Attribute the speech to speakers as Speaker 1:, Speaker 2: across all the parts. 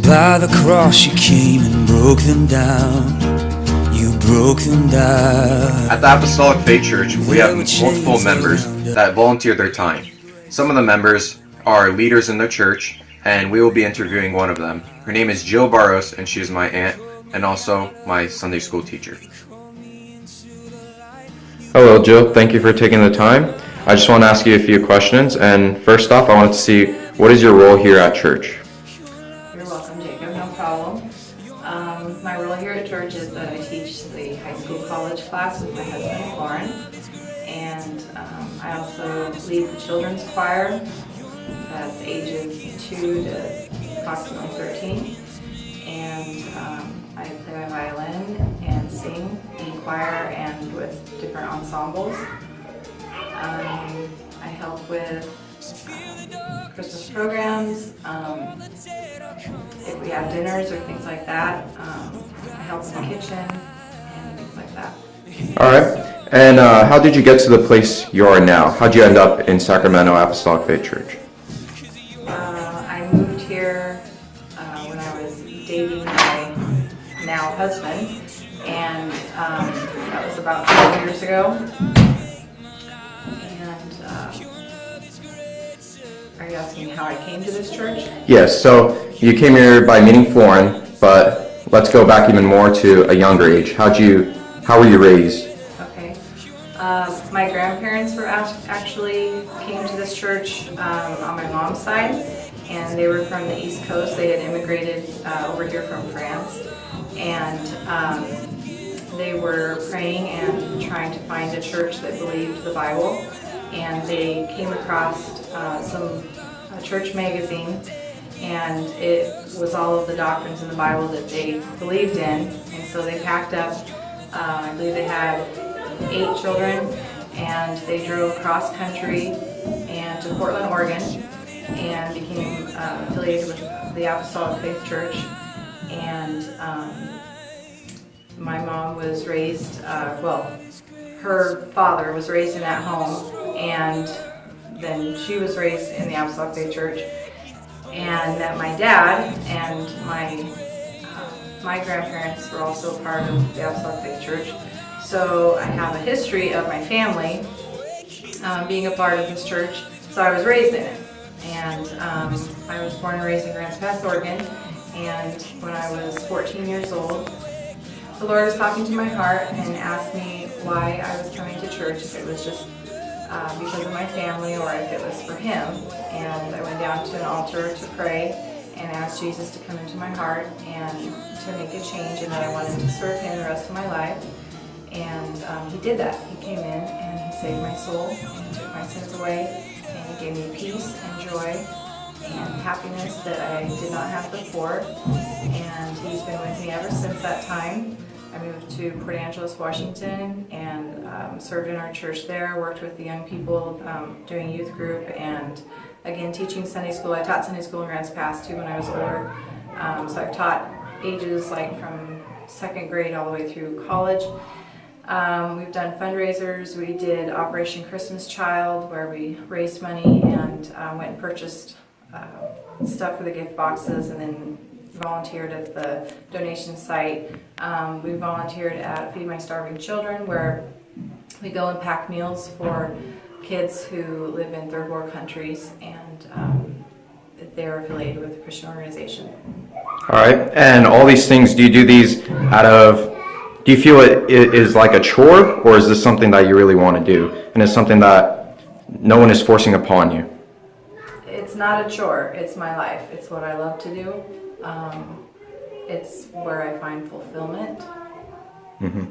Speaker 1: By the cross you came and broke them down. You broke them down.
Speaker 2: At the Apostolic Faith Church, we have multiple members that volunteer their time. Some of the members are leaders in their church, and we will be interviewing one of them. Her name is Jill Barros, and she is my aunt and also my Sunday school teacher. Hello, Jill. Thank you for taking the time. I just want to ask you a few questions, and first off, I wanted to see, what is your role here at church?
Speaker 3: You're welcome, Jacob. No problem. My role here at church is that I teach the high school college class with my husband, Lauren, and I also lead the children's choir. That's ages 2 to approximately 13, and I play my violin and sing in choir and with different ensembles. I help with Christmas programs, if we have dinners or things like that. I help in the kitchen and things like that.
Speaker 2: Alright, and how did you get to the place you are now? How did you end up in Sacramento Apostolic Faith Church?
Speaker 3: I moved here when I was dating my now husband, and that was about 12 years ago. Are you asking how I came to this church?
Speaker 2: Yes, so you came here by meeting Florin, but let's go back even more to a younger age. How were you raised?
Speaker 3: Okay. My grandparents were actually came to this church on my mom's side, and they were from the East Coast. They had immigrated over here from France, and they were praying and trying to find a church that believed the Bible, and they came across some church magazine, and it was all of the doctrines in the Bible that they believed in, and so they packed up. I believe they had 8 children, and they drove cross country and to Portland, Oregon, and became affiliated with the Apostolic Faith Church. And my mom was raised, her father was raised in that home, and then she was raised in the Apostolic Faith Church, and met my dad, and my grandparents were also part of the Apostolic Faith Church. So I have a history of my family being a part of this church, so I was raised in it. And I was born and raised in Grants Pass, Oregon, and when I was 14 years old, the Lord was talking to my heart and asked me why I was coming to church, if it was just because of my family or if it was for Him. And I went down to an altar to pray and asked Jesus to come into my heart and to make a change, and that I wanted to serve Him the rest of my life. And He did that. He came in and He saved my soul, and He took my sins away, and He gave me peace and joy and happiness that I did not have before. And He's been with me ever since that time. I moved to Port Angeles, Washington, and served in our church there, worked with the young people doing youth group, and again teaching Sunday school. I taught Sunday school in Grants Pass too when I was older. So I've taught ages like from 2nd grade all the way through college. We've done fundraisers. We did Operation Christmas Child, where we raised money and went and purchased stuff for the gift boxes, and then volunteered at the donation site. We volunteered at Feed My Starving Children, where we go and pack meals for kids who live in third world countries, and they're affiliated with a Christian organization.
Speaker 2: All right, and all these things, do you do these do you feel it is like a chore, or is this something that you really want to do, and it's something that no one is forcing upon you?
Speaker 3: It's not a chore, it's my life. It's what I love to do. It's where I find fulfillment.
Speaker 2: Mm-hmm.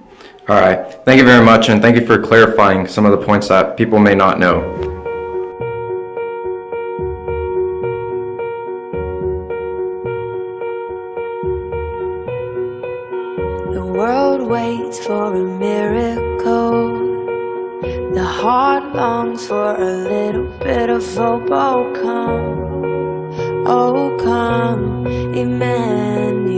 Speaker 2: All right. Thank you very much, and thank you for clarifying some of the points that people may not know.
Speaker 4: The world waits for a miracle. The heart longs for a little bit of hope. Oh come, Emmanuel.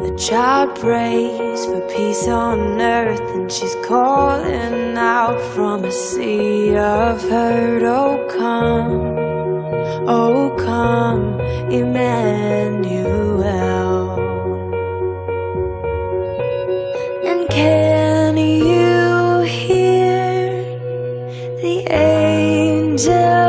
Speaker 4: The child prays for peace on earth, and she's calling out from a sea of hurt. Oh come, Oh, come, Emmanuel. And can you hear the angels